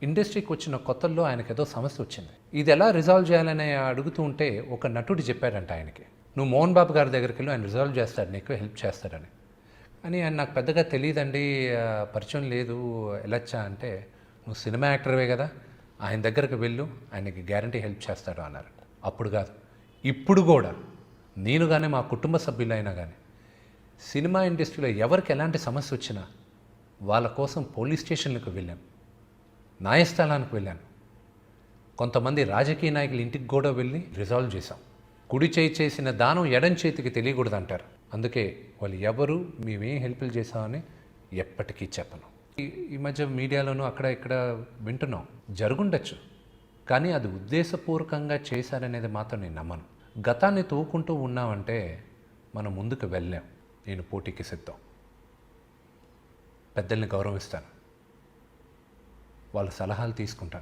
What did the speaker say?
ఇండస్ట్రీకి వచ్చిన కొత్తల్లో ఆయనకేదో సమస్య వచ్చింది. ఇది ఎలా రిజాల్వ్ చేయాలని అడుగుతూ ఉంటే ఒక నటుడు చెప్పాడంట ఆయనకి, నువ్వు మోహన్ బాబు గారి దగ్గరికి వెళ్ళి ఆయన రిజాల్వ్ చేస్తాడు, నీకు హెల్ప్ చేస్తాడని. అని ఆయన నాకు పెద్దగా తెలియదండి, పరిచయం లేదు, వెళ్ళొచ్చా అంటే, నువ్వు సినిమా యాక్టర్వే కదా, ఆయన దగ్గరకు వెళ్ళు, ఆయనకి గ్యారంటీ హెల్ప్ చేస్తాడు అన్నారు. అప్పుడు కాదు, ఇప్పుడు కూడా నేను కానీ మా కుటుంబ సభ్యులైనా కానీ సినిమా ఇండస్ట్రీలో ఎవరికి ఎలాంటి సమస్య వచ్చినా వాళ్ళ కోసం పోలీస్ స్టేషన్లకు వెళ్ళాను, న్యాయస్థానానికి వెళ్ళాను, కొంతమంది రాజకీయ నాయకుల ఇంటికి కూడా వెళ్ళి రిజాల్వ్ చేశాం. కుడి చేయి చేసిన దానం ఎడం చేతికి తెలియకూడదు అంటారు. అందుకే వాళ్ళు ఎవరు మేమేం హెల్ప్లు చేసామని ఎప్పటికీ చెప్పను. ఈ మధ్య మీడియాలోనూ అక్కడ ఇక్కడ వింటున్నాం, జరుగుండొచ్చు, కానీ అది ఉద్దేశపూర్వకంగా చేశారనేది మాత్రం నేను నమ్మను. గతాన్ని తవ్వుకుంటూ ఉన్నామంటే మనం ముందుకు వెళ్ళాం. నేను పోటీకి సిద్ధం, పెద్దల్ని గౌరవిస్తాను, వాళ్ళ సలహాలు తీసుకుంటాను.